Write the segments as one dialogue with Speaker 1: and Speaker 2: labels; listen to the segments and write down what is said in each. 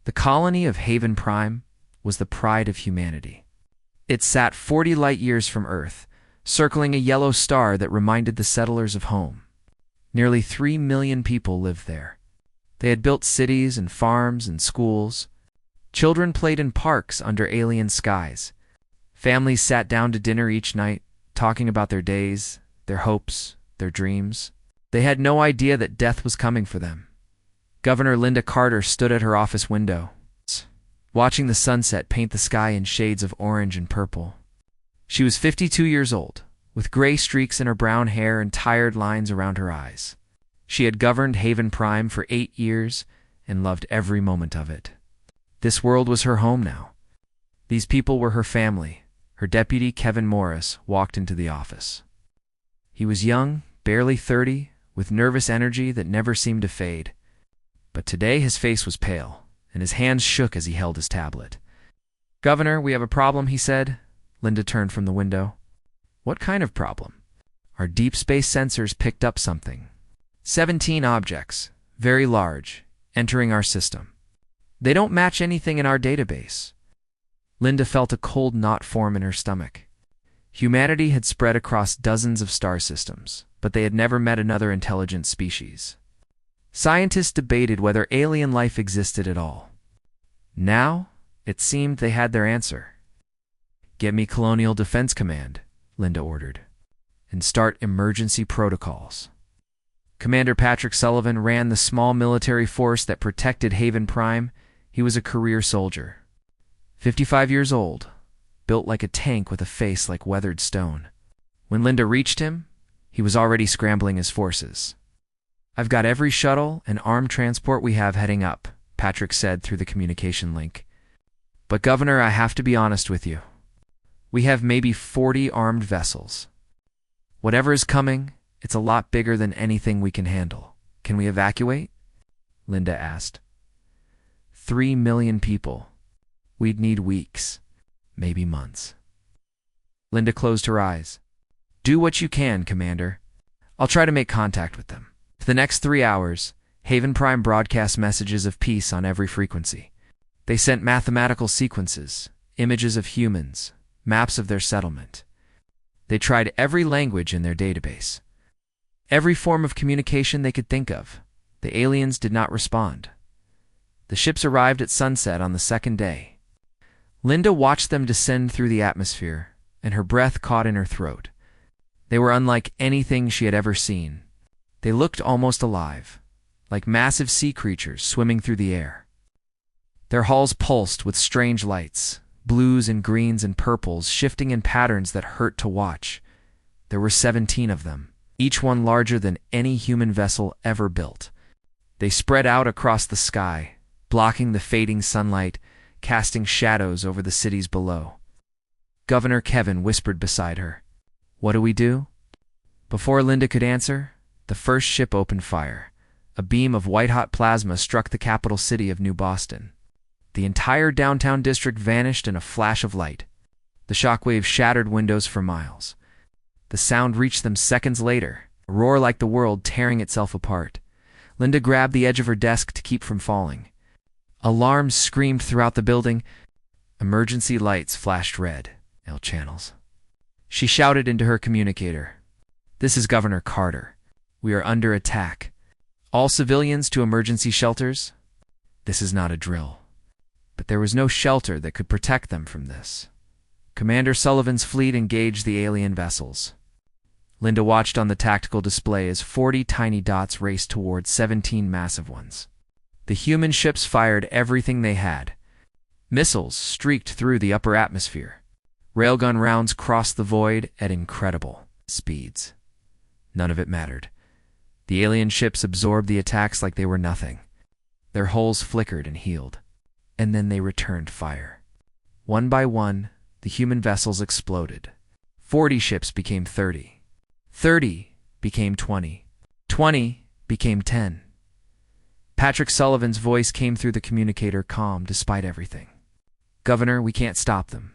Speaker 1: The colony of Haven Prime was the pride of humanity. It sat 40 light-years from Earth, circling a yellow star that reminded the settlers of home. Nearly 3 million people lived there. They had built cities and farms and schools. Children played in parks under alien skies. Families sat down to dinner each night, talking about their days, their hopes, their dreams. They had no idea that death was coming for them. Governor Linda Carter stood at her office window, watching the sunset paint the sky in shades of orange and purple. She was 52 years old, with gray streaks in her brown hair and tired lines around her eyes. She had governed Haven Prime for 8 years and loved every moment of it. This world was her home now. These people were her family. Her deputy, Kevin Morris, walked into the office. He was young, barely 30, with nervous energy that never seemed to fade. But today his face was pale, and his hands shook as he held his tablet. "Governor, we have a problem," he said. Linda turned from the window. "What kind of problem?" "Our deep space sensors picked up something. 17 objects, very large, entering our system. They don't match anything in our database." Linda felt a cold knot form in her stomach. Humanity had spread across dozens of star systems, but they had never met another intelligent species. Scientists debated whether alien life existed at all. Now, it seemed they had their answer. "Get me Colonial Defense Command," Linda ordered, "and start emergency protocols." Commander Patrick Sullivan ran the small military force that protected Haven Prime. He was a career soldier. 55 years old, built like a tank with a face like weathered stone. When Linda reached him, he was already scrambling his forces. "I've got every shuttle and armed transport we have heading up," Patrick said through the communication link. "But Governor, I have to be honest with you. We have maybe 40 armed vessels. Whatever is coming, it's a lot bigger than anything we can handle. Can we evacuate?" Linda asked. 3 million people. We'd need weeks, maybe months. Linda closed her eyes. "Do what you can, Commander. I'll try to make contact with them." For the next 3 hours, Haven Prime broadcast messages of peace on every frequency. They sent mathematical sequences, images of humans, maps of their settlement. They tried every language in their database. Every form of communication they could think of. The aliens did not respond. The ships arrived at sunset on the second day. Linda watched them descend through the atmosphere, and her breath caught in her throat. They were unlike anything she had ever seen. They looked almost alive, like massive sea creatures swimming through the air. Their hulls pulsed with strange lights, blues and greens and purples shifting in patterns that hurt to watch. There were 17 of them, each one larger than any human vessel ever built. They spread out across the sky, blocking the fading sunlight, casting shadows over the cities below. Governor Kevin whispered beside her. "What do we do?" Before Linda could answer, the first ship opened fire. A beam of white-hot plasma struck the capital city of New Boston. The entire downtown district vanished in a flash of light. The shockwave shattered windows for miles. The sound reached them seconds later, a roar like the world tearing itself apart. Linda grabbed the edge of her desk to keep from falling. Alarms screamed throughout the building. Emergency lights flashed red. L channels. She shouted into her communicator. "This is Governor Carter. We are under attack. All civilians to emergency shelters." This is not a drill. But there was no shelter that could protect them from this. Commander Sullivan's fleet engaged the alien vessels. Linda watched on the tactical display as 40 tiny dots raced toward 17 massive ones. The human ships fired everything they had. Missiles streaked through the upper atmosphere. Railgun rounds crossed the void at incredible speeds. None of it mattered. The alien ships absorbed the attacks like they were nothing. Their hulls flickered and healed, and then they returned fire. One by one, the human vessels exploded. 40 ships became 30. 30 became 20. 20 became 10. Patrick Sullivan's voice came through the communicator, calm despite everything. "Governor, we can't stop them.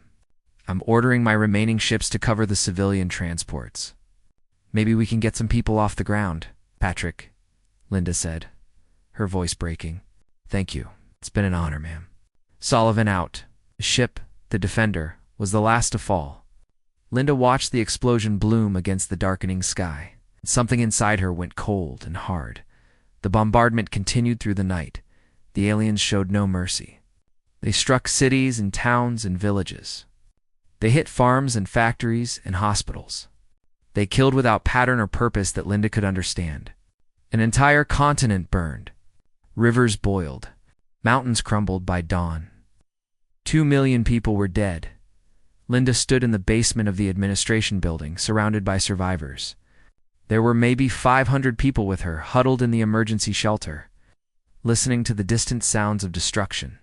Speaker 1: I'm ordering my remaining ships to cover the civilian transports. Maybe we can get some people off the ground." "Patrick," Linda said, her voice breaking. "Thank you. It's been an honor, ma'am. Sullivan out. The ship, the Defender, was the last to fall. Linda watched the explosion bloom against the darkening sky. Something inside her went cold and hard. The bombardment continued through the night. The aliens showed no mercy. They struck cities and towns and villages. They hit farms and factories and hospitals. They killed without pattern or purpose that Linda could understand. An entire continent burned. Rivers boiled. Mountains crumbled by dawn. 2 million people were dead. Linda stood in the basement of the administration building, surrounded by survivors. There were maybe 500 people with her, huddled in the emergency shelter, listening to the distant sounds of destruction.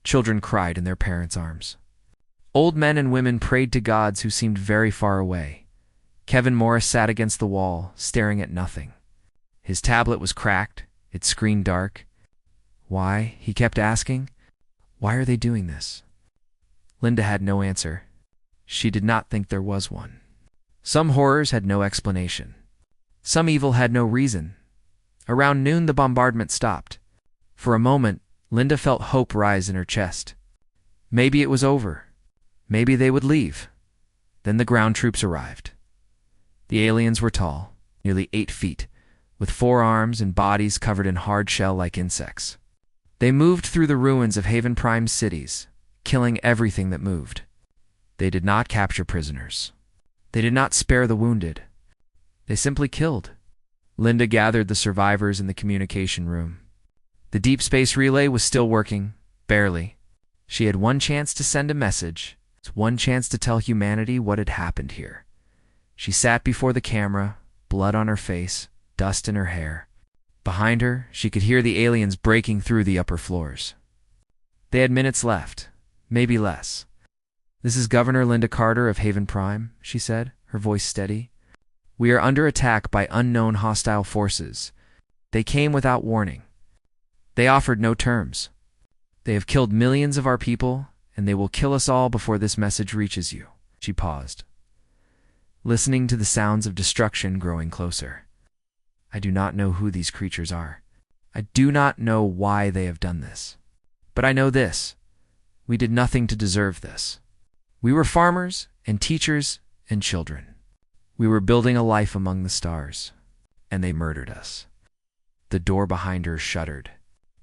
Speaker 1: Children cried in their parents' arms. Old men and women prayed to gods who seemed very far away. Kevin Morris sat against the wall, staring at nothing. His tablet was cracked, its screen dark. Why? He kept asking. Why are they doing this? Linda had no answer. She did not think there was one. Some horrors had no explanation. Some evil had no reason. Around noon, the bombardment stopped. For a moment, Linda felt hope rise in her chest. Maybe it was over. Maybe they would leave. Then the ground troops arrived. The aliens were tall, nearly 8 feet, with 4 arms and bodies covered in hard shell-like insects. They moved through the ruins of Haven Prime's cities, killing everything that moved. They did not capture prisoners. They did not spare the wounded. They simply killed. Linda gathered the survivors in the communication room. The deep space relay was still working, barely. She had one chance to send a message, one chance to tell humanity what had happened here. She sat before the camera, blood on her face, dust in her hair. Behind her, she could hear the aliens breaking through the upper floors. They had minutes left, maybe less. "This is Governor Linda Carter of Haven Prime," she said, her voice steady. "We are under attack by unknown hostile forces. They came without warning. They offered no terms. They have killed millions of our people, and they will kill us all before this message reaches you." She paused, listening to the sounds of destruction growing closer. "I do not know who these creatures are. I do not know why they have done this. But I know this. We did nothing to deserve this. We were farmers and teachers and children. We were building a life among the stars, and they murdered us." The door behind her shuddered.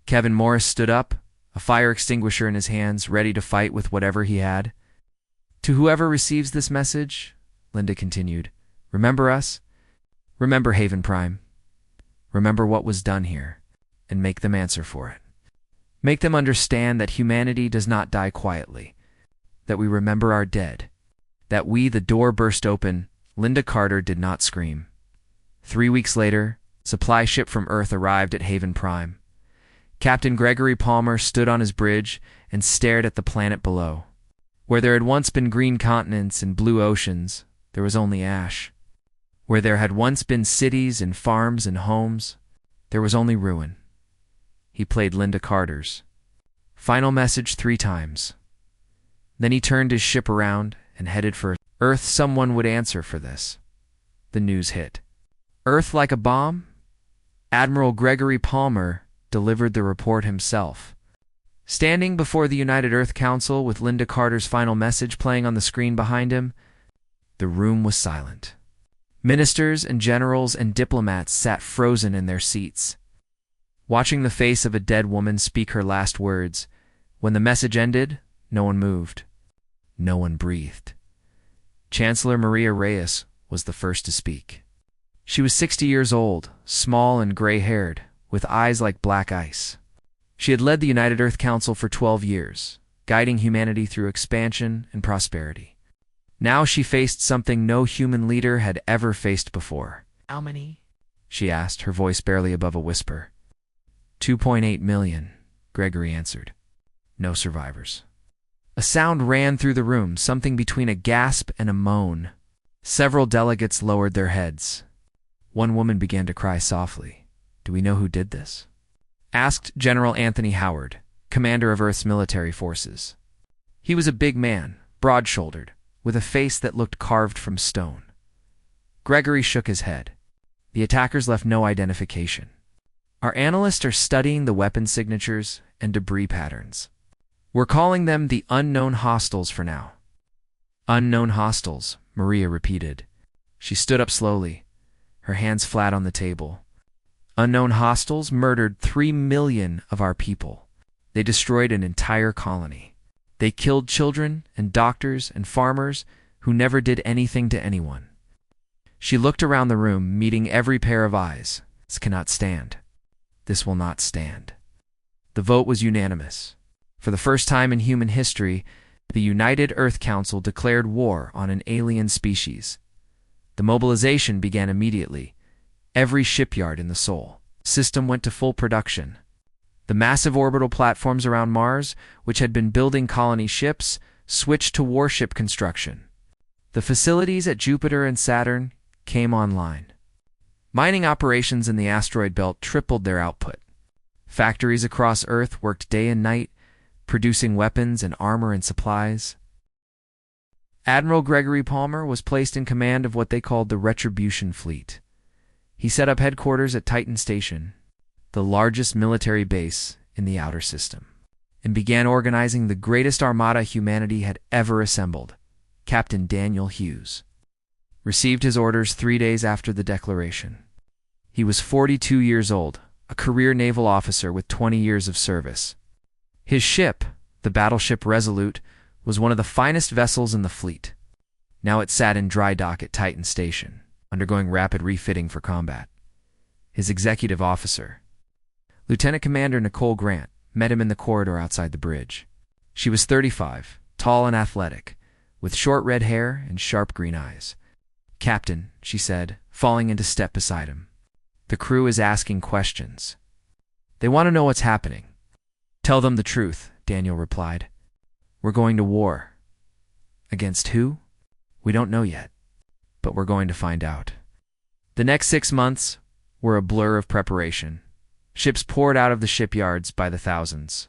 Speaker 1: Kevin Morris stood up, a fire extinguisher in his hands, ready to fight with whatever he had. "To whoever receives this message," Linda continued, "remember us. Remember Haven Prime. Remember what was done here, and make them answer for it. Make them understand that humanity does not die quietly, that we remember our dead, that we." The door burst open. Linda Carter did not scream. 3 weeks later, a supply ship from Earth arrived at Haven Prime. Captain Gregory Palmer stood on his bridge and stared at the planet below. Where there had once been green continents and blue oceans, there was only ash. Where there had once been cities and farms and homes, there was only ruin. He played Linda Carter's final message 3 times. Then he turned his ship around and headed for Earth. Someone would answer for this. The news hit. Earth like a bomb? Admiral Gregory Palmer delivered the report himself. Standing before the United Earth Council with Linda Carter's final message playing on the screen behind him, the room was silent. Ministers and generals and diplomats sat frozen in their seats, watching the face of a dead woman speak her last words. When the message ended, no one moved. No one breathed. Chancellor Maria Reyes was the first to speak. She was 60 years old, small and gray-haired, with eyes like black ice. She had led the United Earth Council for 12 years, guiding humanity through expansion and prosperity. Now she faced something no human leader had ever faced before. "How many?" she asked, her voice barely above a whisper. 2.8 million, Gregory answered. No survivors. A sound ran through the room, something between a gasp and a moan. Several delegates lowered their heads. One woman began to cry softly. "Do we know who did this?" asked General Anthony Howard, commander of Earth's military forces. He was a big man, broad-shouldered, with a face that looked carved from stone. Gregory shook his head. The attackers left no identification. Our analysts are studying the weapon signatures and debris patterns. We're calling them the unknown hostiles for now. Unknown hostiles, Maria repeated. She stood up slowly, her hands flat on the table. Unknown hostiles murdered 3 million of our people. They destroyed an entire colony. They killed children and doctors and farmers who never did anything to anyone. She looked around the room, meeting every pair of eyes. This cannot stand. This will not stand. The vote was unanimous. For the first time in human history, the United Earth Council declared war on an alien species. The mobilization began immediately. Every shipyard in the Sol system went to full production. The massive orbital platforms around Mars, which had been building colony ships, switched to warship construction. The facilities at Jupiter and Saturn came online. Mining operations in the asteroid belt tripled their output. Factories across Earth worked day and night, producing weapons and armor and supplies. Admiral Gregory Palmer was placed in command of what they called the Retribution fleet. He set up headquarters at Titan Station, the largest military base in the outer system, and began organizing the greatest armada humanity had ever assembled. Captain Daniel Hughes received his orders 3 days after the declaration. He was 42 years old, a career naval officer with 20 years of service. His ship, the battleship Resolute, was one of the finest vessels in the fleet. Now it sat in dry dock at Titan Station, undergoing rapid refitting for combat. His executive officer, Lieutenant Commander Nicole Grant, met him in the corridor outside the bridge. She was 35, tall and athletic, with short red hair and sharp green eyes. "Captain," she said, falling into step beside him. "The crew is asking questions. They want to know what's happening." "Tell them the truth," Daniel replied. "We're going to war." "Against who?" "We don't know yet, but we're going to find out." The next 6 months were a blur of preparation. Ships poured out of the shipyards by the thousands.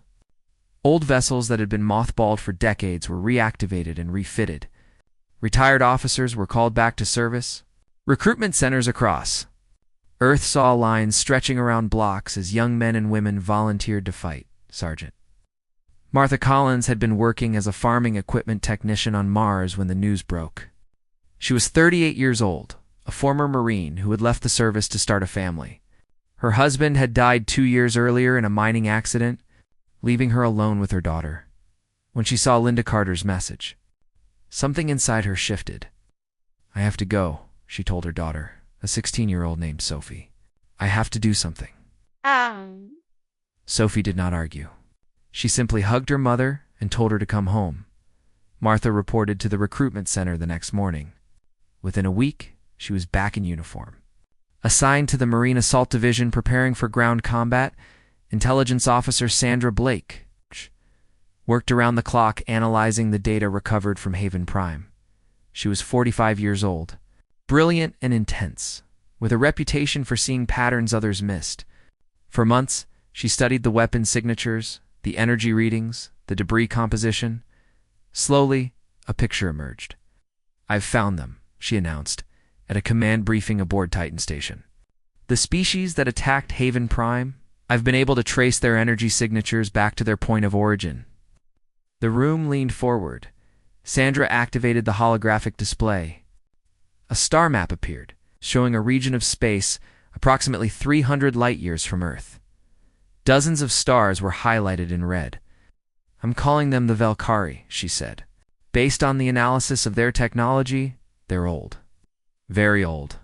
Speaker 1: Old vessels that had been mothballed for decades were reactivated and refitted. Retired officers were called back to service. Recruitment centers across Earth saw lines stretching around blocks as young men and women volunteered to fight. Sergeant Martha Collins had been working as a farming equipment technician on Mars when the news broke. She was 38 years old, a former Marine who had left the service to start a family. Her husband had died 2 years earlier in a mining accident, leaving her alone with her daughter. When she saw Linda Carter's message, something inside her shifted. "I have to go," she told her daughter, a 16-year-old named Sophie. "I have to do something." Sophie did not argue. She simply hugged her mother and told her to come home. Martha reported to the recruitment center the next morning. Within a week, she was back in uniform. Assigned to the Marine Assault Division preparing for ground combat, Intelligence Officer Sandra Blake worked around the clock analyzing the data recovered from Haven Prime. She was 45 years old, brilliant and intense, with a reputation for seeing patterns others missed. For months, she studied the weapon signatures, the energy readings, the debris composition. Slowly, a picture emerged. "I've found them," she announced, at a command briefing aboard Titan Station. "The species that attacked Haven Prime, I've been able to trace their energy signatures back to their point of origin." The room leaned forward. Sandra activated the holographic display. A star map appeared, showing a region of space approximately 300 light-years from Earth. Dozens of stars were highlighted in red. "I'm calling them the Valkyrie," she said. "Based on the analysis of their technology, they're old. Very old.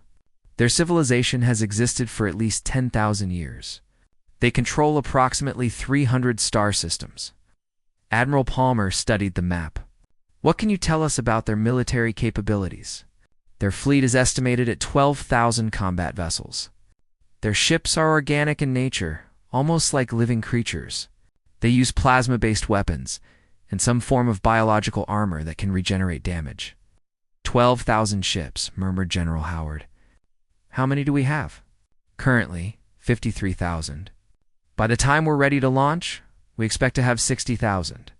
Speaker 1: Their civilization has existed for at least 10,000 years. They control approximately 300 star systems." Admiral Palmer studied the map. "What can you tell us about their military capabilities?" "Their fleet is estimated at 12,000 combat vessels. Their ships are organic in nature, almost like living creatures. They use plasma-based weapons and some form of biological armor that can regenerate damage." 12,000 ships, murmured General Howard. "How many do we have?" "Currently, 53,000. By the time we're ready to launch, we expect to have 60,000.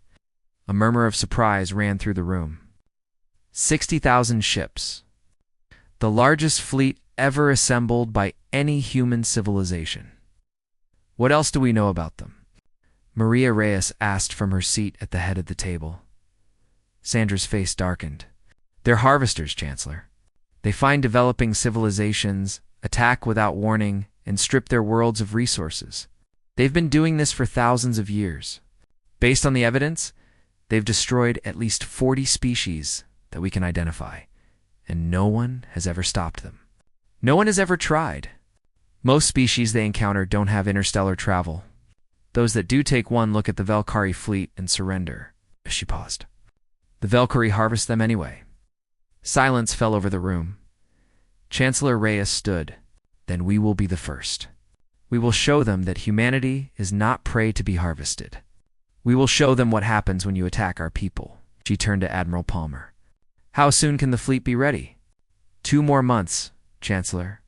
Speaker 1: A murmur of surprise ran through the room. 60,000 ships. The largest fleet ever assembled by any human civilization. What else do we know about them? Maria Reyes asked from her seat at the head of the table. Sandra's face darkened. They're harvesters, Chancellor. They find developing civilizations, attack without warning, and strip their worlds of resources. They've been doing this for thousands of years. Based on the evidence, they've destroyed at least 40 species that we can identify, and no one has ever stopped them. No one has ever tried. Most species they encounter don't have interstellar travel. Those that do take one look at the Valkyrie fleet and surrender. She paused. The Valkyrie harvest them anyway. Silence fell over the room. Chancellor Reyes stood. Then we will be the first. We will show them that humanity is not prey to be harvested. We will show them what happens when you attack our people. She turned to Admiral Palmer. How soon can the fleet be ready? 2 more months, Chancellor.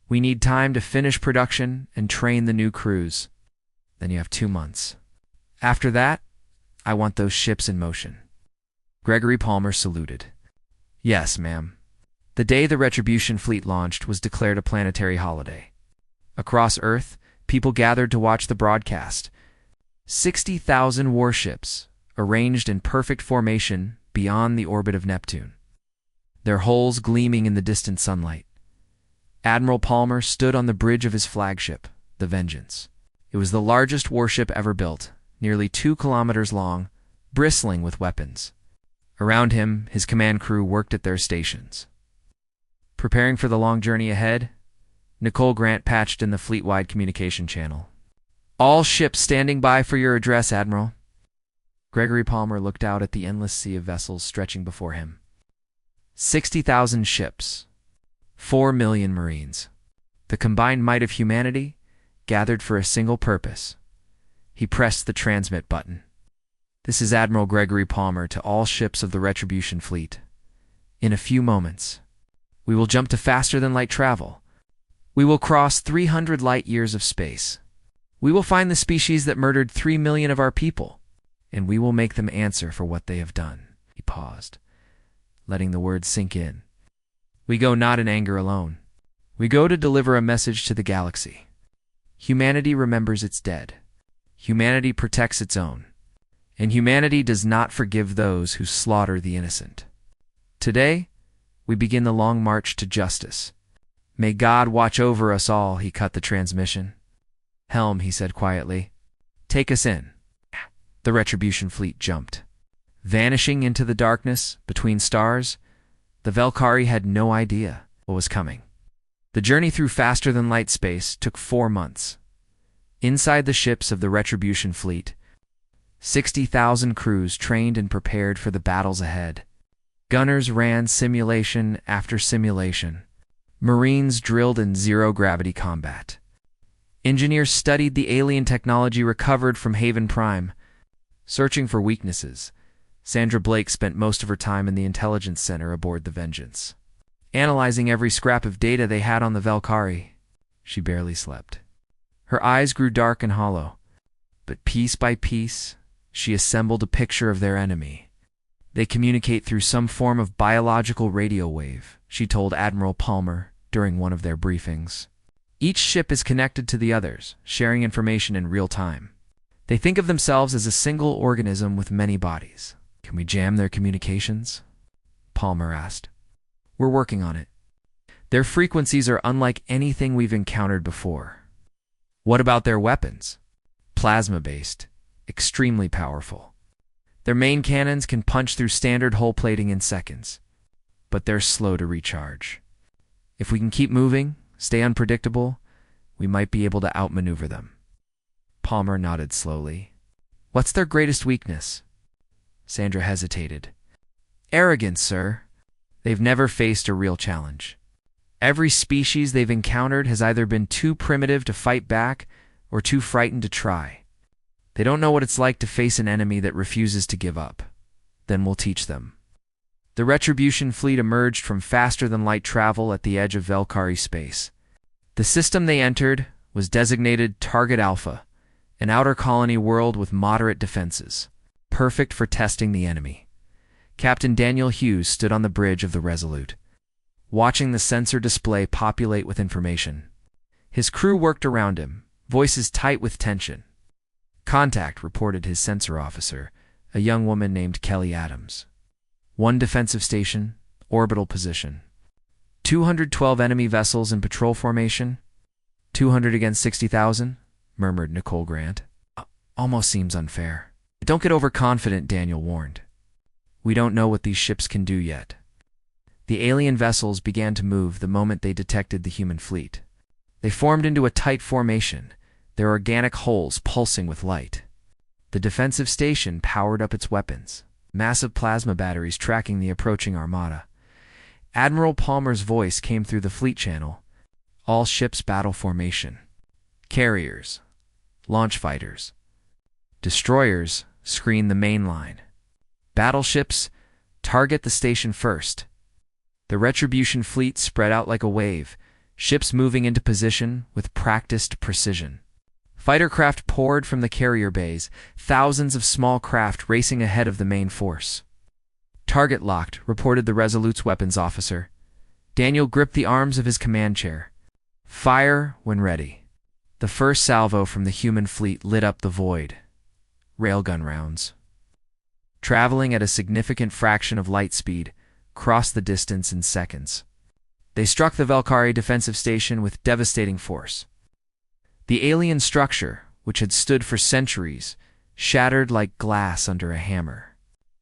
Speaker 1: We need time to finish production and train the new crews. Then you have 2 months. After that, I want those ships in motion. Gregory Palmer saluted. Yes, ma'am. The day the Retribution fleet launched was declared a planetary holiday. Across Earth, people gathered to watch the broadcast. 60,000 warships, arranged in perfect formation beyond the orbit of Neptune, their hulls gleaming in the distant sunlight. Admiral Palmer stood on the bridge of his flagship, the Vengeance. It was the largest warship ever built, nearly 2 kilometers long, bristling with weapons. Around him, his command crew worked at their stations. Preparing for the long journey ahead, Nicole Grant patched in the fleet-wide communication channel. All ships standing by for your address, Admiral. Gregory Palmer looked out at the endless sea of vessels stretching before him. 60,000 ships. 4 million Marines. The combined might of humanity, gathered for a single purpose. He pressed the transmit button. This is Admiral Gregory Palmer to all ships of the Retribution fleet. In a few moments, we will jump to faster-than-light travel. We will cross 300 light-years of space. We will find the species that murdered 3 million of our people, and we will make them answer for what they have done. He paused, letting the words sink in. We go not in anger alone. We go to deliver a message to the galaxy. Humanity remembers its dead. Humanity protects its own. And humanity does not forgive those who slaughter the innocent. Today, we begin the long march to justice. May God watch over us all, he cut the transmission. Helm, he said quietly. Take us in. The Retribution fleet jumped. Vanishing into the darkness between stars, the Valkyrie had no idea what was coming. The journey through faster-than-light space took 4 months. Inside the ships of the Retribution fleet, 60,000 crews trained and prepared for the battles ahead. Gunners ran simulation after simulation. Marines drilled in zero-gravity combat. Engineers studied the alien technology recovered from Haven Prime. Searching for weaknesses, Sandra Blake spent most of her time in the intelligence center aboard the Vengeance. Analyzing every scrap of data they had on the Valkyrie, she barely slept. Her eyes grew dark and hollow, but piece by piece, she assembled a picture of their enemy. They communicate through some form of biological radio wave, she told Admiral Palmer during one of their briefings. Each ship is connected to the others, sharing information in real time. They think of themselves as a single organism with many bodies. Can we jam their communications? Palmer asked. We're working on it. Their frequencies are unlike anything we've encountered before. What about their weapons? Plasma-based, extremely powerful. Their main cannons can punch through standard hull plating in seconds, but they're slow to recharge. If we can keep moving, stay unpredictable, we might be able to outmaneuver them. Palmer nodded slowly. What's their greatest weakness? Sandra hesitated. Arrogance, sir. They've never faced a real challenge. Every species they've encountered has either been too primitive to fight back or too frightened to try. They don't know what it's like to face an enemy that refuses to give up. Then we'll teach them. The Retribution fleet emerged from faster-than-light travel at the edge of Valkyrie space. The system they entered was designated Target Alpha, an outer colony world with moderate defenses, perfect for testing the enemy. Captain Daniel Hughes stood on the bridge of the Resolute, watching the sensor display populate with information. His crew worked around him, voices tight with tension. "Contact," reported his sensor officer, a young woman named Kelly Adams. "One defensive station, orbital position. 212 enemy vessels in patrol formation. 200 against 60,000, murmured Nicole Grant. Almost seems unfair. Don't get overconfident, Daniel warned. We don't know what these ships can do yet. The alien vessels began to move the moment they detected the human fleet. They formed into a tight formation, their organic hulls pulsing with light. The defensive station powered up its weapons, massive plasma batteries tracking the approaching armada. Admiral Palmer's voice came through the fleet channel. All ships battle formation. Carriers, launch fighters, destroyers screen the main line. Battleships, target the station first. The Retribution fleet spread out like a wave, ships moving into position with practiced precision. Fighter craft poured from the carrier bays, thousands of small craft racing ahead of the main force. "Target locked," reported the Resolute's weapons officer. Daniel gripped the arms of his command chair. "Fire when ready." The first salvo from the human fleet lit up the void. Railgun rounds, traveling at a significant fraction of light speed, crossed the distance in seconds. They struck the Valkyrie defensive station with devastating force. The alien structure, which had stood for centuries, shattered like glass under a hammer.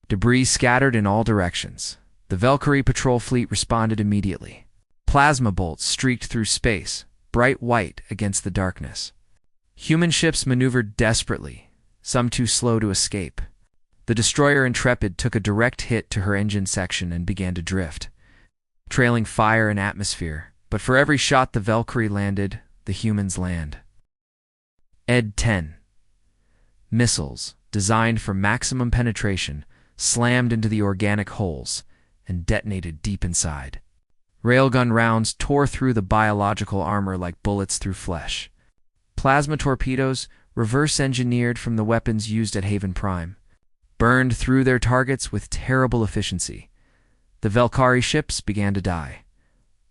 Speaker 1: Debris scattered in all directions. The Valkyrie patrol fleet responded immediately. Plasma bolts streaked through space, bright white against the darkness. Human ships maneuvered desperately, some too slow to escape. The destroyer Intrepid took a direct hit to her engine section and began to drift, trailing fire and atmosphere. But for every shot the Valkyrie landed, the humans land. Ed-10. Missiles, designed for maximum penetration, slammed into the organic holes and detonated deep inside. Railgun rounds tore through the biological armor like bullets through flesh. Plasma torpedoes, reverse-engineered from the weapons used at Haven Prime, burned through their targets with terrible efficiency. The Valkyrie ships began to die.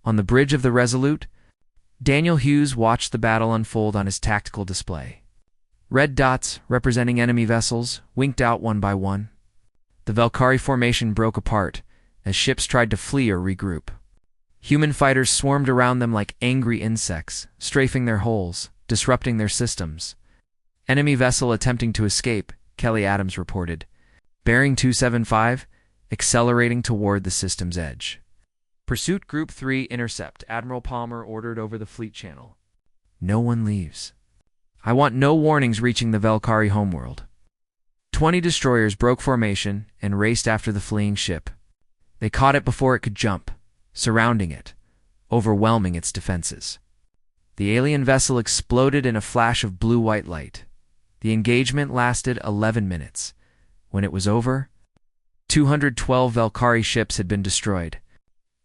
Speaker 1: On the bridge of the Resolute, Daniel Hughes watched the battle unfold on his tactical display. Red dots, representing enemy vessels, winked out one by one. The Valkyrie formation broke apart as ships tried to flee or regroup. Human fighters swarmed around them like angry insects, strafing their hulls, disrupting their systems. Enemy vessel attempting to escape, Kelly Adams reported. Bearing 275, accelerating toward the system's edge. Pursuit Group 3 intercept, Admiral Palmer ordered over the fleet channel. No one leaves. I want no warnings reaching the Valkyrie homeworld. 20 destroyers broke formation and raced after the fleeing ship. They caught it before it could jump, surrounding it, overwhelming its defenses. The alien vessel exploded in a flash of blue-white light. The engagement lasted 11 minutes. When it was over, 212 Valkyrie ships had been destroyed.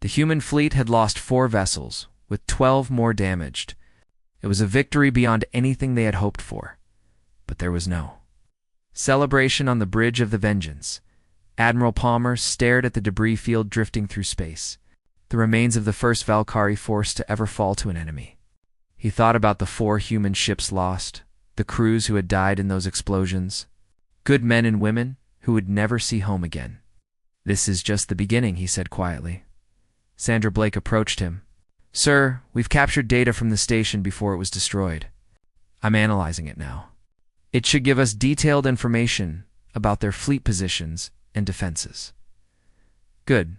Speaker 1: The human fleet had lost 4 vessels, with 12 more damaged. It was a victory beyond anything they had hoped for. But there was no celebration on the bridge of the Vengeance. Admiral Palmer stared at the debris field drifting through space, the remains of the first Valkyrie force to ever fall to an enemy. He thought about the 4 human ships lost, the crews who had died in those explosions, good men and women who would never see home again. "This is just the beginning," he said quietly. Sandra Blake approached him. "Sir, we've captured data from the station before it was destroyed. I'm analyzing it now. It should give us detailed information about their fleet positions and defenses." "Good.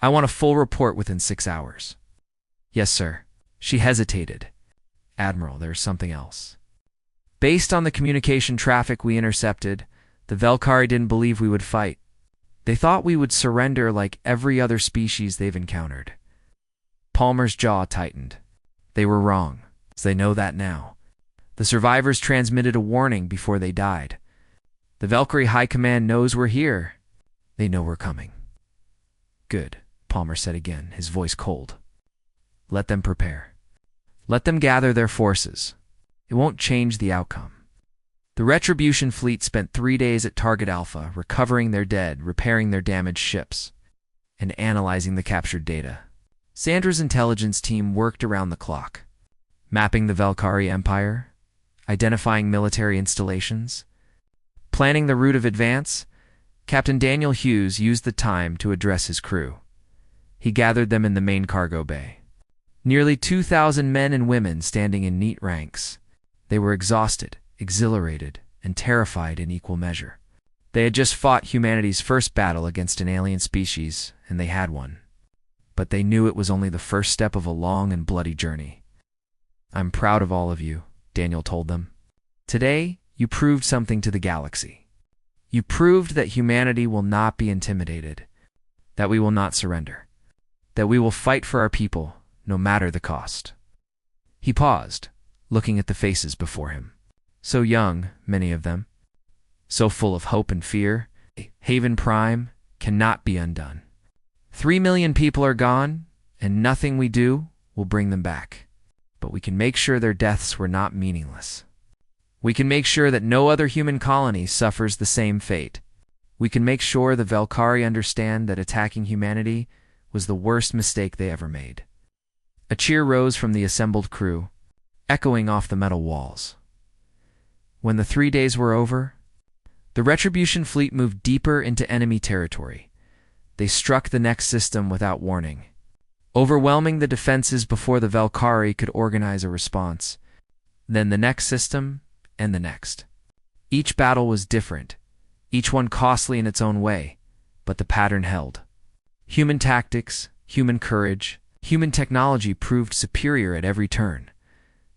Speaker 1: I want a full report within 6 hours." "Yes, sir." She hesitated. "Admiral, there's something else. Based on the communication traffic we intercepted, the Valkyrie didn't believe we would fight. They thought we would surrender like every other species they've encountered." Palmer's jaw tightened. They were wrong. They know that now. The survivors transmitted a warning before they died. The Valkyrie High Command knows we're here. They know we're coming. "Good," Palmer said again, his voice cold. "Let them prepare. Let them gather their forces. It won't change the outcome." The Retribution fleet spent 3 days at Target Alpha, recovering their dead, repairing their damaged ships, and analyzing the captured data. Sandra's intelligence team worked around the clock. mapping the Valkyrie Empire, identifying military installations, planning the route of advance. Captain Daniel Hughes used the time to address his crew. He gathered them in the main cargo bay. Nearly 2,000 men and women standing in neat ranks. They were exhausted, exhilarated, and terrified in equal measure. They had just fought humanity's first battle against an alien species, and they had won. But they knew it was only the first step of a long and bloody journey. "I'm proud of all of you," Daniel told them. "Today, you proved something to the galaxy. You proved that humanity will not be intimidated, that we will not surrender, that we will fight for our people, no matter the cost." He paused, looking at the faces before him. So young, many of them. So full of hope and fear. Haven Prime cannot be undone. 3 million people are gone, and nothing we do will bring them back. But we can make sure their deaths were not meaningless. We can make sure that no other human colony suffers the same fate. We can make sure the Valkyrie understand that attacking humanity was the worst mistake they ever made. A cheer rose from the assembled crew, echoing off the metal walls. When the 3 days were over, the Retribution fleet moved deeper into enemy territory. They struck the next system without warning, overwhelming the defenses before the Valkyrie could organize a response. Then the next system, and the next. Each battle was different, each one costly in its own way, but the pattern held. Human tactics, human courage, human technology proved superior at every turn.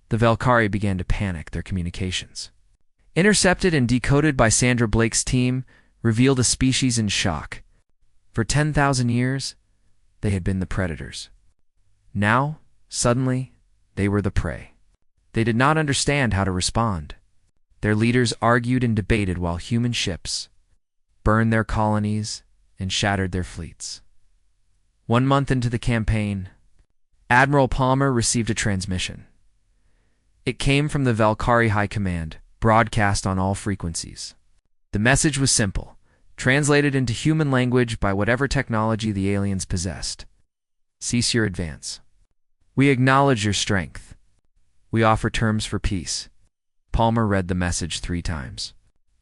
Speaker 1: The Valkyrie began to panic. Their communications, intercepted and decoded by Sandra Blake's team, revealed a species in shock. For 10,000 years, they had been the predators. Now, suddenly, they were the prey. They did not understand how to respond. Their leaders argued and debated while human ships burned their colonies and shattered their fleets. 1 month into the campaign, Admiral Palmer received a transmission. It came from the Valkyrie High Command, broadcast on all frequencies. The message was simple, translated into human language by whatever technology the aliens possessed. "Cease your advance. We acknowledge your strength. We offer terms for peace." Palmer read the message 3 times.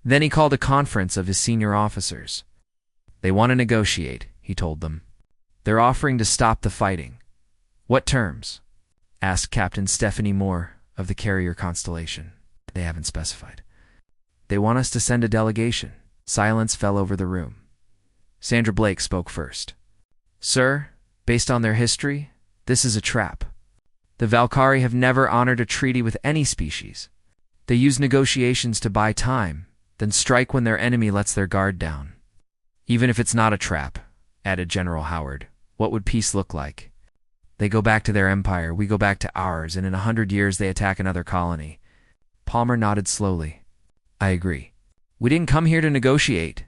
Speaker 1: Then he called a conference of his senior officers. "They want to negotiate," he told them. "They're offering to stop the fighting." "What terms?" asked Captain Stephanie Moore of the carrier constellation. "They haven't specified." "They want us to send a delegation." Silence fell over the room. Sandra Blake spoke first. "Sir, based on their history, this is a trap. The Valkyrie have never honored a treaty with any species. They use negotiations to buy time, then strike when their enemy lets their guard down." "Even if it's not a trap," added General Howard, "what would peace look like? They go back to their empire, we go back to ours, and in 100 years they attack another colony." Palmer nodded slowly. "I agree. We didn't come here to negotiate.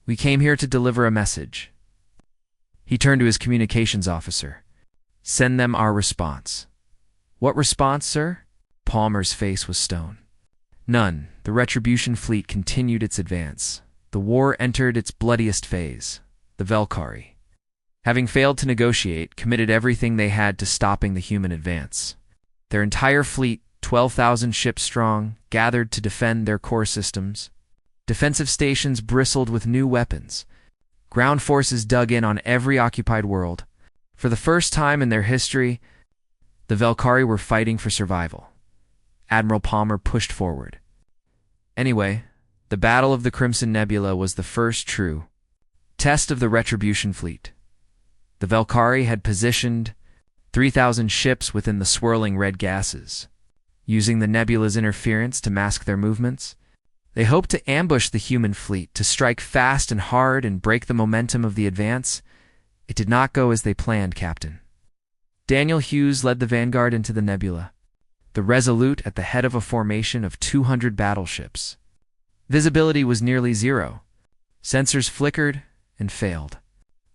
Speaker 1: We came here to deliver a message." He turned to his communications officer. "Send them our response." "What response, sir?" Palmer's face was stone. "None." The Retribution fleet continued its advance. The war entered its bloodiest phase. The Valkyrie, having failed to negotiate, committed everything they had to stopping the human advance. Their entire fleet, 12,000 ships strong, gathered to defend their core systems. Defensive stations bristled with new weapons. Ground forces dug in on every occupied world. For the first time in their history, the Valkyrie were fighting for survival. Admiral Palmer pushed forward. Anyway, the Battle of the Crimson Nebula was the first true test of the Retribution fleet. The Valkyrie had positioned 3,000 ships within the swirling red gases. Using the nebula's interference to mask their movements, they hoped to ambush the human fleet, to strike fast and hard and break the momentum of the advance. It did not go as they planned, Captain. Daniel Hughes led the vanguard into the nebula, the Resolute at the head of a formation of 200 battleships. Visibility was nearly zero. Sensors flickered and failed.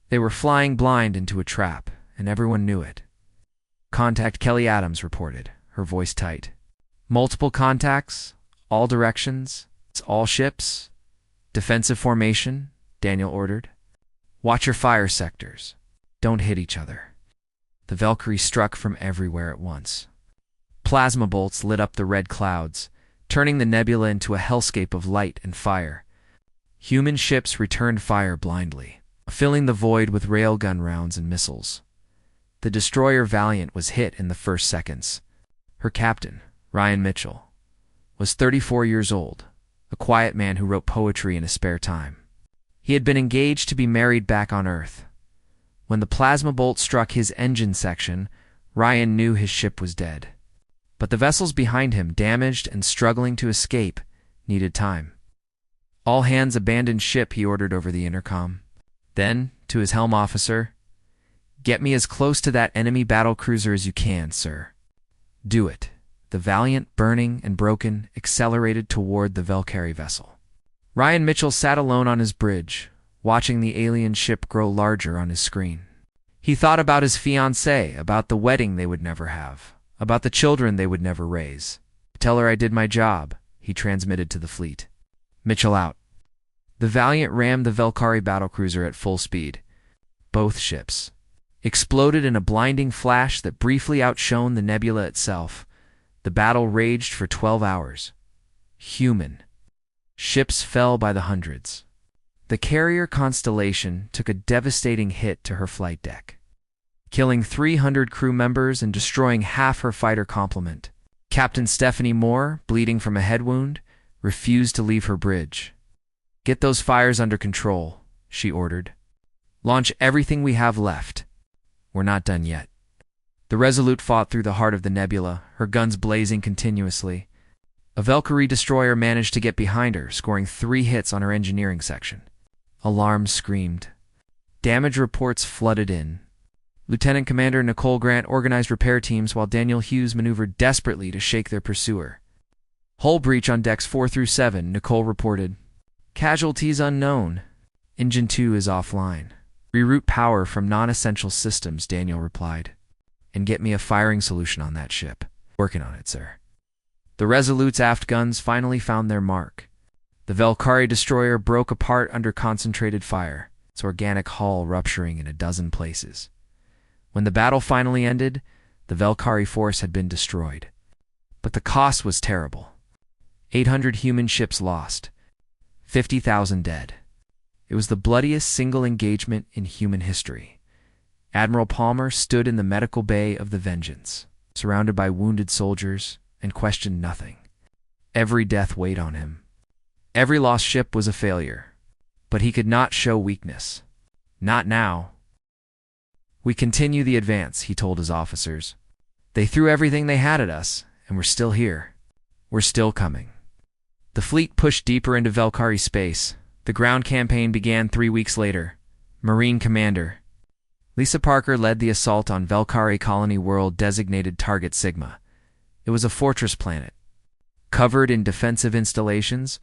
Speaker 1: They were flying blind into a trap, and everyone knew it. "Contact," Kelly Adams reported, her voice tight. "Multiple contacts, all directions, all ships. Defensive formation," Daniel ordered. "Watch your fire sectors. Don't hit each other." The Valkyrie struck from everywhere at once. Plasma bolts lit up the red clouds, turning the nebula into a hellscape of light and fire. Human ships returned fire blindly, filling the void with railgun rounds and missiles. The destroyer Valiant was hit in the first seconds. Her captain, Ryan Mitchell, was 34 years old, a quiet man who wrote poetry in his spare time. He had been engaged to be married back on Earth. When the plasma bolt struck his engine section, Ryan knew his ship was dead. But the vessels behind him, damaged and struggling to escape, needed time. All hands abandon ship, he ordered over the intercom. Then, to his helm officer, "Get me as close to that enemy battlecruiser as you can, sir." "Do it." The Valiant, burning and broken, accelerated toward the Valkyrie vessel. Ryan Mitchell sat alone on his bridge, watching the alien ship grow larger on his screen. He thought about his fiancée, about the wedding they would never have, about the children they would never raise. "Tell her I did my job," he transmitted to the fleet. Mitchell out. The Valiant rammed the Valkyrie battlecruiser at full speed. Both ships exploded in a blinding flash that briefly outshone the nebula itself. The battle raged for 12 hours. Human ships fell by the hundreds. The carrier Constellation took a devastating hit to her flight deck, killing 300 crew members and destroying half her fighter complement. Captain Stephanie Moore, bleeding from a head wound, refused to leave her bridge. "Get those fires under control," she ordered. "Launch everything we have left. We're not done yet." The Resolute fought through the heart of the nebula, her guns blazing continuously. A Valkyrie destroyer managed to get behind her, scoring 3 hits on her engineering section. Alarms screamed. Damage reports flooded in. Lieutenant Commander Nicole Grant organized repair teams while Daniel Hughes maneuvered desperately to shake their pursuer. "Hull breach on decks 4 through 7, Nicole reported. "Casualties unknown. Engine 2 is offline. Reroute power from non-essential systems," Daniel replied. "And get me a firing solution on that ship." "Working on it, sir." The Resolute's aft guns finally found their mark. The Valkyrie destroyer broke apart under concentrated fire, its organic hull rupturing in a dozen places. When the battle finally ended, the Valkyrie force had been destroyed. But the cost was terrible. 800 human ships lost, 50,000 dead. It was the bloodiest single engagement in human history. Admiral Palmer stood in the medical bay of the Vengeance, surrounded by wounded soldiers, and questioned nothing. Every death weighed on him. Every lost ship was a failure. But he could not show weakness. "Not now." "We continue the advance," he told his officers. "They threw everything they had at us, and we're still here. We're still coming." The fleet pushed deeper into Valkyrie space. The ground campaign began 3 weeks later. Marine Commander Lisa Parker led the assault on Valkyrie colony world designated Target Sigma. It was a fortress planet, covered in defensive installations,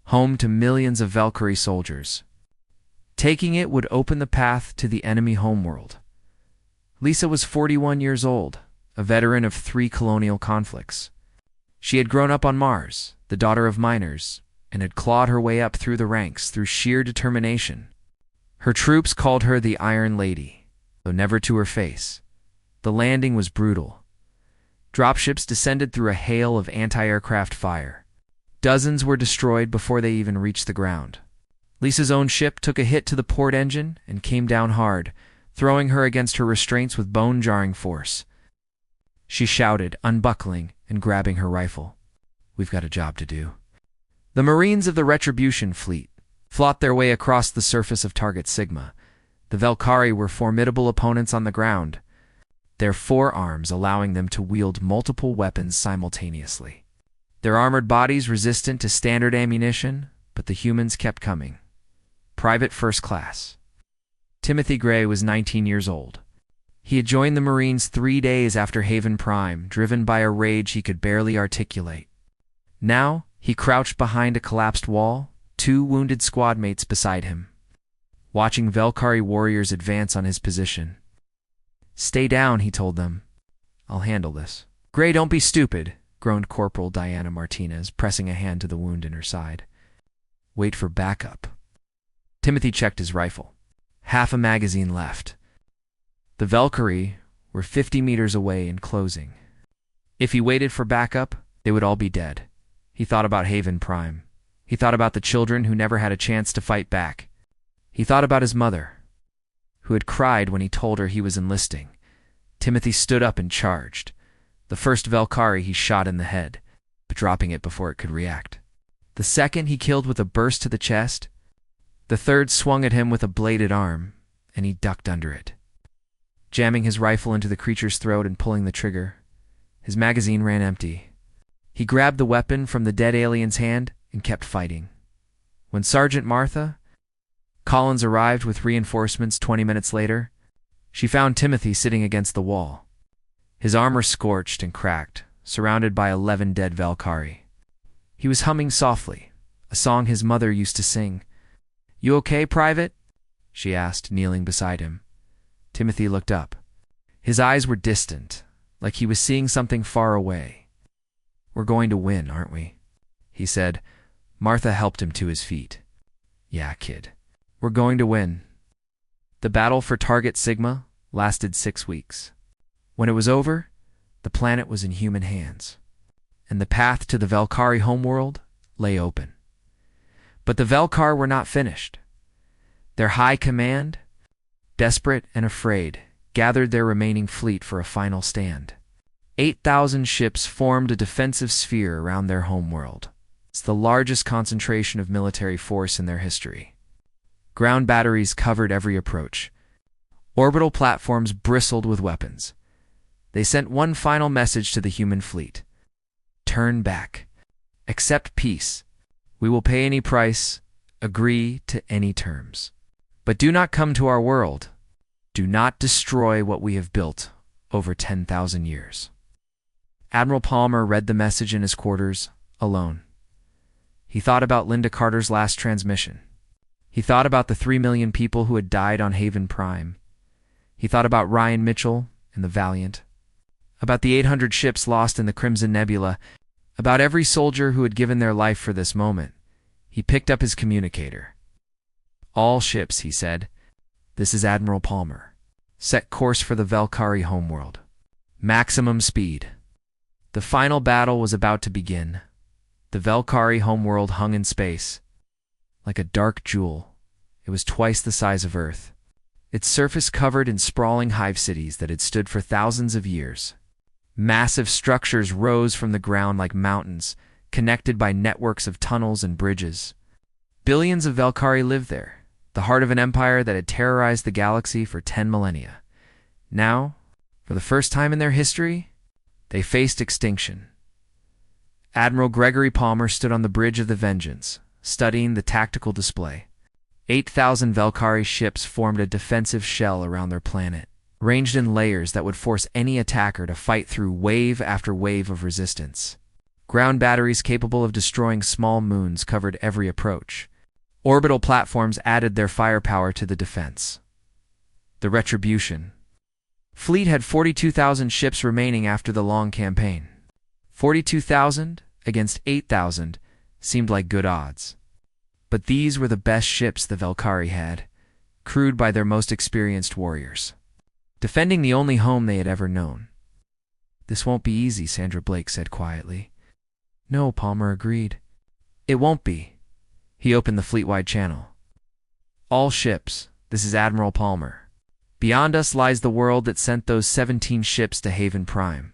Speaker 1: home to millions of Valkyrie soldiers. Taking it would open the path to the enemy homeworld. Lisa was 41 years old, a veteran of 3 colonial conflicts. She had grown up on Mars, the daughter of miners, and had clawed her way up through the ranks through sheer determination. Her troops called her the Iron Lady, though never to her face. The landing was brutal. Dropships descended through a hail of anti-aircraft fire. Dozens were destroyed before they even reached the ground. Lisa's own ship took a hit to the port engine and came down hard, throwing her against her restraints with bone-jarring force. She shouted, unbuckling and grabbing her rifle. "We've got a job to do." The Marines of the Retribution fleet fought their way across the surface of Target Sigma. The Valkyrie were formidable opponents on the ground, their forearms allowing them to wield multiple weapons simultaneously. Their armored bodies resistant to standard ammunition, but the humans kept coming. Private First Class Timothy Gray was 19 years old. He had joined the Marines 3 days after Haven Prime, driven by a rage he could barely articulate. Now, he crouched behind a collapsed wall, 2 wounded squad mates beside him, watching Valkyrie warriors advance on his position. "Stay down," he told them. "I'll handle this." "Gray, don't be stupid," groaned Corporal Diana Martinez, pressing a hand to the wound in her side. "Wait for backup." Timothy checked his rifle. Half a magazine left. The Valkyrie were 50 meters away and closing. If he waited for backup, they would all be dead. He thought about Haven Prime. He thought about the children who never had a chance to fight back. He thought about his mother, who had cried when he told her he was enlisting. Timothy stood up and charged. The first Valkyrie he shot in the head, but dropping it before it could react. The second he killed with a burst to the chest. The third swung at him with a bladed arm, and he ducked under it, jamming his rifle into the creature's throat and pulling the trigger. His magazine ran empty. He grabbed the weapon from the dead alien's hand and kept fighting. When Sergeant Martha Collins arrived with reinforcements 20 minutes later, she found Timothy sitting against the wall, his armor scorched and cracked, surrounded by 11 dead Valkyrie. He was humming softly, a song his mother used to sing. "You okay, Private?" she asked, kneeling beside him. Timothy looked up. His eyes were distant, like he was seeing something far away. "We're going to win, aren't we?" he said. Martha helped him to his feet. "Yeah, kid. We're going to win." The battle for Target Sigma lasted 6 weeks. When it was over, the planet was in human hands, and the path to the Valkyrie homeworld lay open. But the Valkyrie were not finished. Their high command, desperate and afraid, gathered their remaining fleet for a final stand. 8,000 ships formed a defensive sphere around their homeworld. It's the largest concentration of military force in their history. Ground batteries covered every approach. Orbital platforms bristled with weapons. They sent one final message to the human fleet. Turn back. Accept peace. We will pay any price, agree to any terms. But do not come to our world. Do not destroy what we have built over 10,000 years. Admiral Palmer read the message in his quarters, alone. He thought about Linda Carter's last transmission. He thought about the 3 million people who had died on Haven Prime. He thought about Ryan Mitchell and the Valiant, about the 800 ships lost in the Crimson Nebula, about every soldier who had given their life for this moment. He picked up his communicator. "All ships," he said. "This is Admiral Palmer. Set course for the Valkyrie homeworld. Maximum speed." The final battle was about to begin. The Valkyrie homeworld hung in space. Like a dark jewel, it was twice the size of Earth. Its surface covered in sprawling hive cities that had stood for thousands of years. Massive structures rose from the ground like mountains, connected by networks of tunnels and bridges. Billions of Valkyrie lived there, the heart of an empire that had terrorized the galaxy for 10 millennia. Now, for the first time in their history, they faced extinction. Admiral Gregory Palmer stood on the bridge of the Vengeance, studying the tactical display. 8,000 Valkyrie ships formed a defensive shell around their planet, ranged in layers that would force any attacker to fight through wave after wave of resistance. Ground batteries capable of destroying small moons covered every approach. Orbital platforms added their firepower to the defense. The Retribution fleet had 42,000 ships remaining after the long campaign. 42,000 against 8,000 seemed like good odds. But these were the best ships the Valkyrie had, crewed by their most experienced warriors, defending the only home they had ever known. "This won't be easy," Sandra Blake said quietly. "No," Palmer agreed. "It won't be." He opened the fleet-wide channel. "All ships, this is Admiral Palmer. Beyond us lies the world that sent those 17 ships to Haven Prime,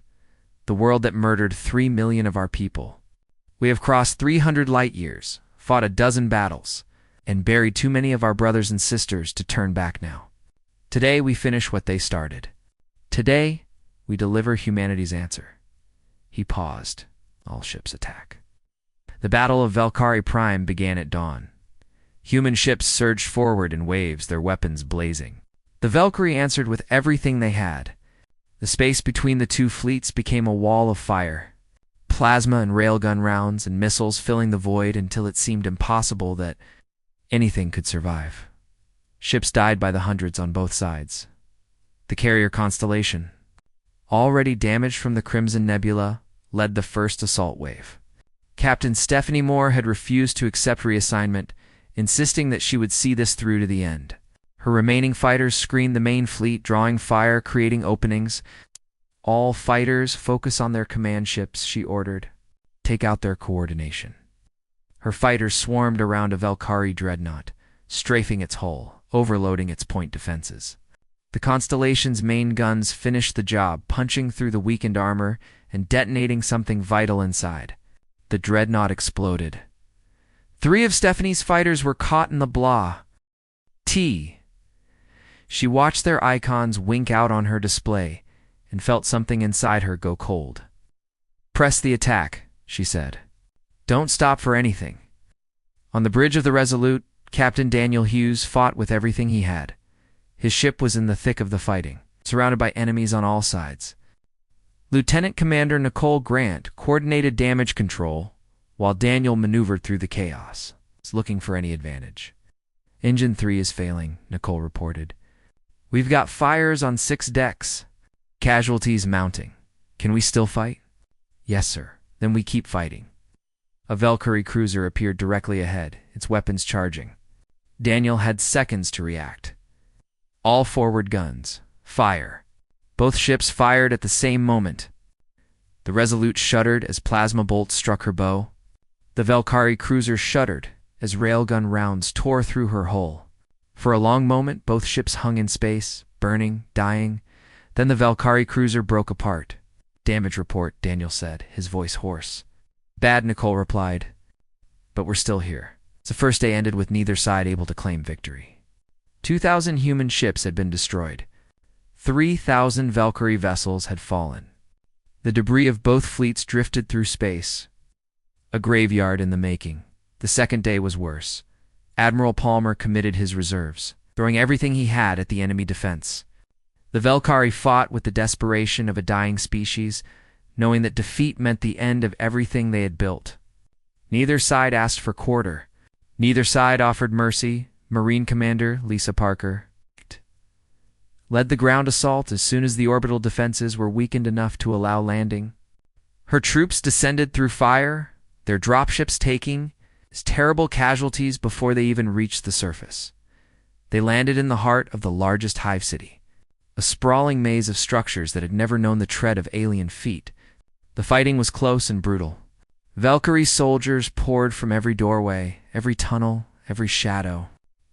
Speaker 1: the world that murdered 3 million of our people. We have crossed 300 light years, fought a dozen battles, and buried too many of our brothers and sisters to turn back now. Today we finish what they started. Today we deliver humanity's answer." He paused. All ships attack. The Battle of Valkyrie Prime began at dawn. Human ships surged forward in waves, their weapons blazing. The Valkyrie answered with everything they had. The space between the two fleets became a wall of fire. Plasma and railgun rounds and missiles filling the void until it seemed impossible that anything could survive. Ships died by the hundreds on both sides. The carrier Constellation, already damaged from the Crimson Nebula, led the first assault wave. Captain Stephanie Moore had refused to accept reassignment, insisting that she would see this through to the end. Her remaining fighters screened the main fleet, drawing fire, creating openings. All fighters focus on their command ships, she ordered. Take out their coordination. Her fighters swarmed around a Valkyrie dreadnought, strafing its hull, overloading its point defenses. The Constellation's main guns finished the job, punching through the weakened armor and detonating something vital inside. The dreadnought exploded. 3 of Stephanie's fighters were caught in the blah. She watched their icons wink out on her display and felt something inside her go cold. Press the attack, she said. Don't stop for anything. On the bridge of the Resolute, Captain Daniel Hughes fought with everything he had. His ship was in the thick of the fighting, surrounded by enemies on all sides. Lieutenant Commander Nicole Grant coordinated damage control, while Daniel maneuvered through the chaos, looking for any advantage. Engine 3 is failing, Nicole reported. We've got fires on 6 decks. Casualties mounting. Can we still fight? Yes, sir. Then we keep fighting. A Valkyrie cruiser appeared directly ahead, its weapons charging. Daniel had seconds to react. All forward guns. Fire. Both ships fired at the same moment. The Resolute shuddered as plasma bolts struck her bow. The Valkyrie cruiser shuddered as railgun rounds tore through her hull. For a long moment, both ships hung in space, burning, dying. Then the Valkyrie cruiser broke apart. Damage report, Daniel said, his voice hoarse. Bad, Nicole replied. But we're still here. The first day ended with neither side able to claim victory. 2,000 human ships had been destroyed. 3,000 Valkyrie vessels had fallen. The debris of both fleets drifted through space. A graveyard in the making. The second day was worse. Admiral Palmer committed his reserves, throwing everything he had at the enemy defense. The Valkyrie fought with the desperation of a dying species, knowing that defeat meant the end of everything they had built. Neither side asked for quarter. Neither side offered mercy. Marine Commander Lisa Parker led the ground assault as soon as the orbital defenses were weakened enough to allow landing. Her troops descended through fire, their dropships taking terrible casualties before they even reached the surface. They landed in the heart of the largest hive city, a sprawling maze of structures that had never known the tread of alien feet. The fighting was close and brutal. Valkyrie soldiers poured from every doorway, every tunnel, every shadow.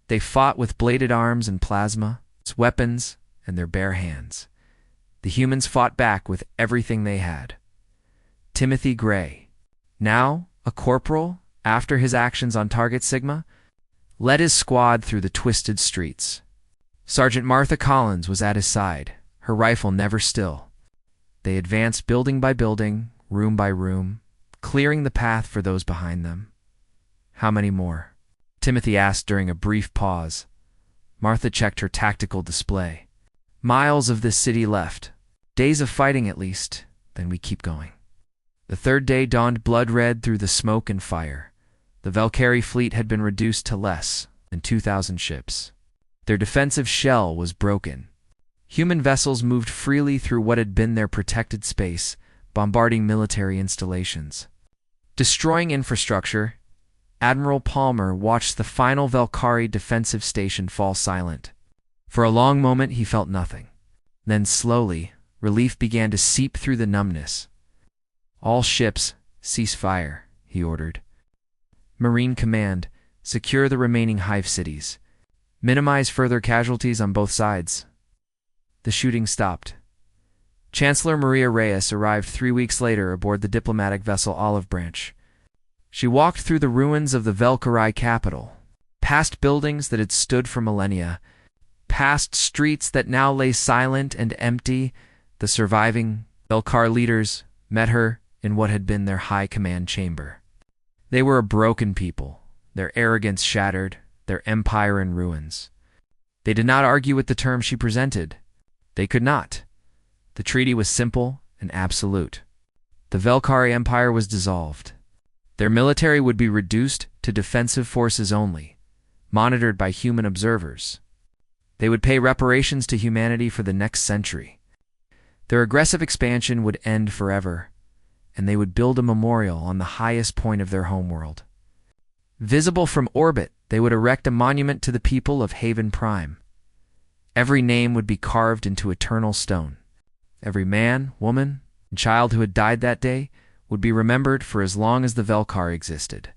Speaker 1: They fought with bladed arms and plasma, weapons, and their bare hands. The humans fought back with everything they had. Timothy Gray, now a corporal after his actions on Target Sigma, led his squad through the twisted streets. Sergeant Martha Collins was at his side, her rifle never still. They advanced building by building, room by room, clearing the path for those behind them. How many more? Timothy asked during a brief pause. Martha checked her tactical display. Miles of this city left. Days of fighting at least, then we keep going. The third day dawned blood-red through the smoke and fire. The Valkyrie fleet had been reduced to less than 2,000 ships. Their defensive shell was broken. Human vessels moved freely through what had been their protected space, bombarding military installations. Destroying infrastructure, Admiral Palmer watched the final Valkyrie defensive station fall silent. For a long moment he felt nothing. Then slowly, relief began to seep through the numbness. All ships, cease fire, he ordered. Marine Command, secure the remaining hive cities. Minimize further casualties on both sides. The shooting stopped. Chancellor Maria Reyes arrived 3 weeks later aboard the diplomatic vessel Olive Branch. She walked through the ruins of the Valkyrie capital, past buildings that had stood for millennia, past streets that now lay silent and empty. The surviving Valkyrie leaders met her in what had been their high command chamber. They were a broken people, their arrogance shattered, their empire in ruins. They did not argue with the terms she presented. They could not. The treaty was simple and absolute. The Valkyrie Empire was dissolved. Their military would be reduced to defensive forces only, monitored by human observers. They would pay reparations to humanity for the next century. Their aggressive expansion would end forever, and they would build a memorial on the highest point of their homeworld. Visible from orbit, they would erect a monument to the people of Haven Prime. Every name would be carved into eternal stone. Every man, woman, and child who had died that day would be remembered for as long as the Valkyrie existed.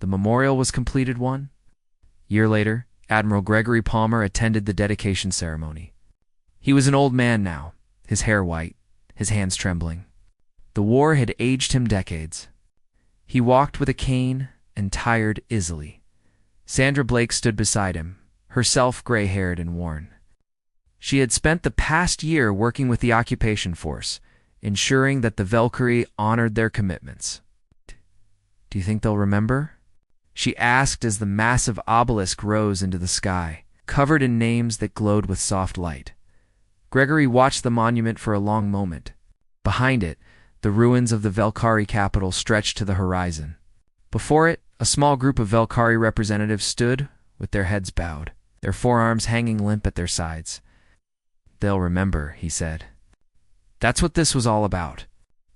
Speaker 1: The memorial was completed one year later. Admiral Gregory Palmer attended the dedication ceremony. He was an old man now, his hair white, his hands trembling. The war had aged him decades. He walked with a cane and tired easily. Sandra Blake stood beside him, herself gray-haired and worn. She had spent the past year working with the occupation force, ensuring that the Valkyrie honored their commitments. "Do you think they'll remember?" she asked as the massive obelisk rose into the sky, covered in names that glowed with soft light. Gregory watched the monument for a long moment. Behind it, the ruins of the Valkyrie capital stretched to the horizon. Before it, a small group of Valkyrie representatives stood, with their heads bowed, their forearms hanging limp at their sides. "They'll remember," he said. "That's what this was all about.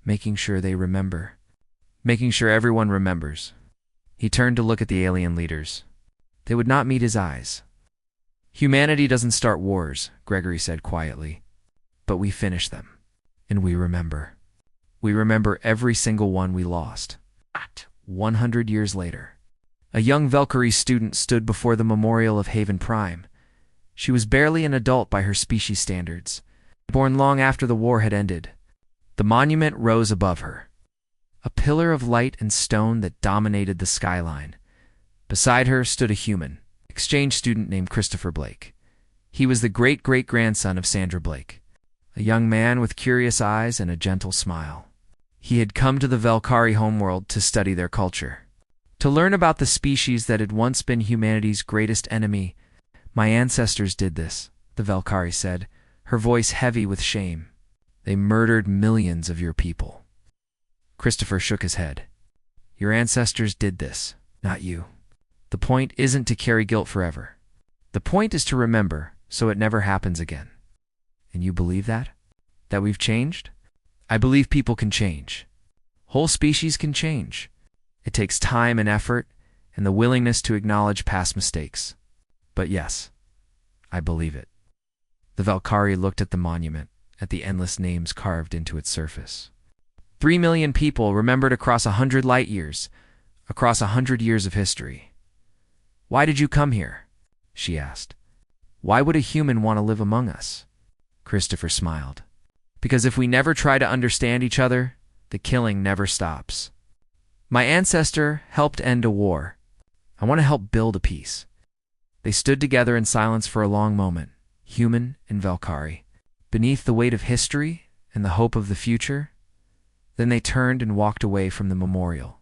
Speaker 1: Making sure they remember. Making sure everyone remembers." He turned to look at the alien leaders. They would not meet his eyes. "Humanity doesn't start wars," Gregory said quietly. "But we finish them. And we remember. We remember every single one we lost." 100 years later, a young Valkyrie student stood before the memorial of Haven Prime. She was barely an adult by her species standards, born long after the war had ended. The monument rose above her, a pillar of light and stone that dominated the skyline. Beside her stood a human, exchange student named Christopher Blake. He was the great-great-grandson of Sandra Blake, a young man with curious eyes and a gentle smile. He had come to the Valkyrie homeworld to study their culture, to learn about the species that had once been humanity's greatest enemy. "My ancestors did this," the Valkyrie said, her voice heavy with shame. "They murdered millions of your people." Christopher shook his head. "Your ancestors did this, not you. The point isn't to carry guilt forever. The point is to remember, so it never happens again." "And you believe that? That we've changed?" "I believe people can change. Whole species can change. It takes time and effort, and the willingness to acknowledge past mistakes. But yes, I believe it." The Valkyrie looked at the monument, at the endless names carved into its surface. 3 million people remembered across 100 light years, across 100 years of history. "Why did you come here?" she asked. "Why would a human want to live among us?" Christopher smiled. "Because if we never try to understand each other, the killing never stops. My ancestor helped end a war. I want to help build a peace." They stood together in silence for a long moment, human and Valkyrie, beneath the weight of history and the hope of the future. Then they turned and walked away from the memorial,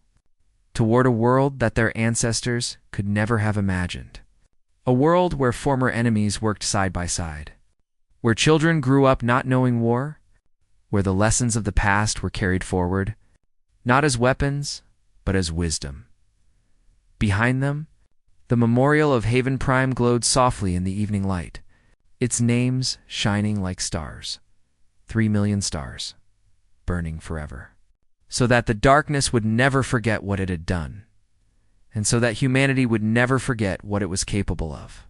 Speaker 1: toward a world that their ancestors could never have imagined. A world where former enemies worked side by side, where children grew up not knowing war, where the lessons of the past were carried forward, not as weapons, but as wisdom. Behind them, the memorial of Haven Prime glowed softly in the evening light, its names shining like stars. 3 million stars, burning forever. So that the darkness would never forget what it had done, and so that humanity would never forget what it was capable of.